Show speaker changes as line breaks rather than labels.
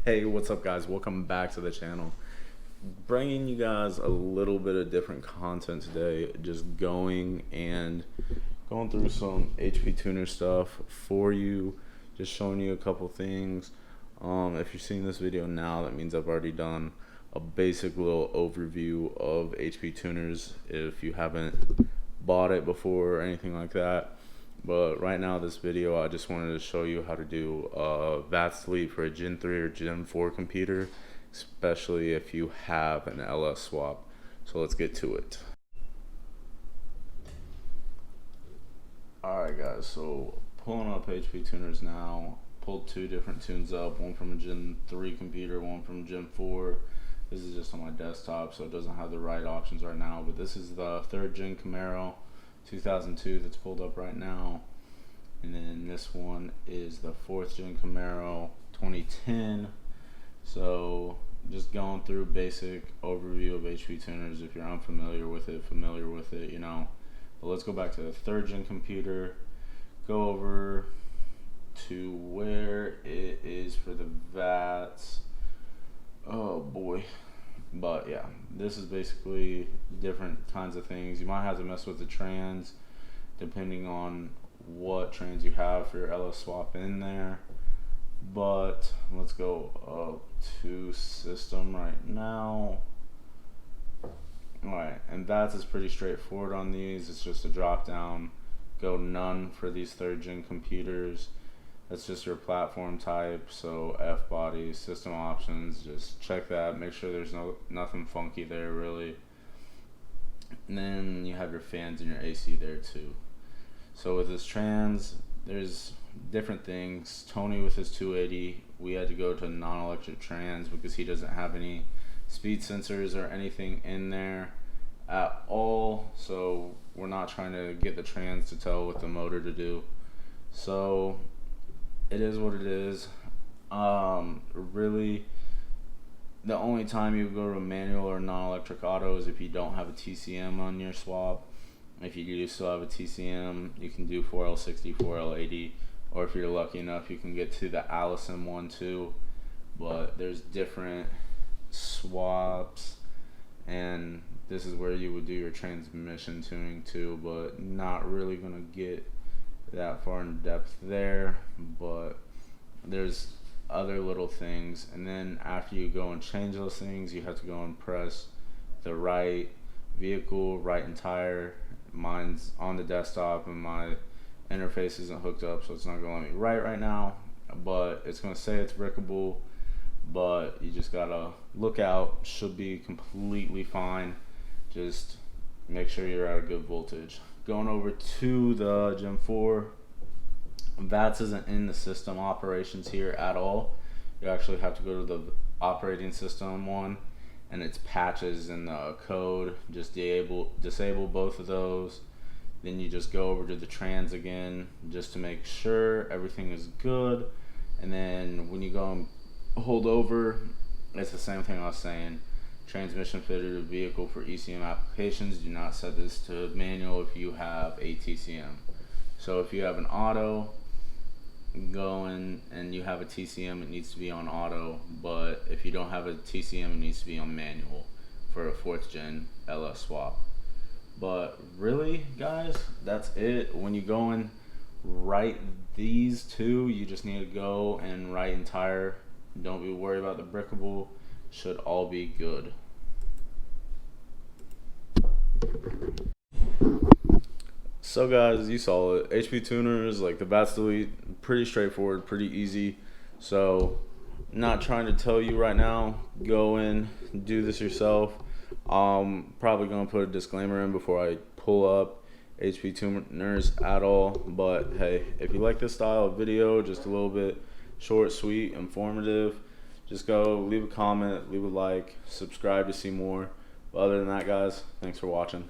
Hey, what's up guys? Welcome back to the channel. Bringing you guys a little bit of different content today. Just going through some HP tuner stuff for you. Just showing you a couple things. If you're seeing this video now, that means I've already done a basic little overview of HP tuners if you haven't bought it before or anything like that. But right now, this video, I just wanted to show you how to do a VATS delete for a Gen 3 or Gen 4 computer, especially if you have an LS swap. So let's get to it. Alright guys, so pulling up HP tuners now. Pulled two different tunes up, one from a Gen 3 computer, one from Gen 4. This is just on my desktop, so it doesn't have the right options right now, but this is the 3rd Gen Camaro 2002 that's pulled up right now, and then this one is the 4th Gen Camaro 2010. So just going through basic overview of HP tuners. If you're unfamiliar with it, you know. But let's go back to the 3rd Gen computer, go over to where it is for the VATS. Oh boy. But yeah, this is basically different kinds of things. You might have to mess with the trans depending on what trans you have for your LS swap in there. But let's go up to system right now. Alright, and VATS is pretty straightforward on these. It's just a drop down. Go none for these 3rd Gen computers. That's just your platform type, so F body, system options, just check that, make sure there's nothing funky there really. And then you have your fans and your AC there too. So with this trans, there's different things. Tony with his 280, we had to go to non-electric trans because he doesn't have any speed sensors or anything in there at all. So we're not trying to get the trans to tell what the motor to do. So it is what it is. Really, the only time you go to a manual or non-electric auto is if you don't have a TCM on your swap. If you do still have a TCM, you can do 4L60, 4L80, or if you're lucky enough, you can get to the Allison one too. But there's different swaps, and this is where you would do your transmission tuning too, but not really gonna get that far in depth there. But there's other little things, and then after you go and change those things, you have to go and press the right vehicle, right entire. Mine's on the desktop and my interface isn't hooked up, so it's not gonna let me write right now, but it's gonna say it's brickable. But you just gotta look out. Should be completely fine. Just make sure you're at a good voltage. Going over to the Gen 4, VATS isn't in the system operations here at all. You actually have to go to the operating system one, and it's patches in the code. Just disable both of those. Then you just go over to the trans again just to make sure everything is good. And then when you go and hold over, it's the same thing I was saying. Transmission fitted to vehicle for ECM applications. Do not set this to manual if you have a TCM. So if you have an auto going and you have a TCM, it needs to be on auto. But if you don't have a TCM, it needs to be on manual for a 4th Gen LS swap. But really, guys, that's it. When you go and write these two, you just need to go and write entire. Don't be worried about the brickable. Should all be good. So guys, you saw it. HP tuners, like the VATS delete, pretty straightforward, pretty easy. So not trying to tell you right now, go in, do this yourself. Probably gonna put a disclaimer in before I pull up HP tuners at all. But hey, if you like this style of video, just a little bit short, sweet, informative, just go leave a comment, leave a like, subscribe to see more. But other than that, guys, thanks for watching.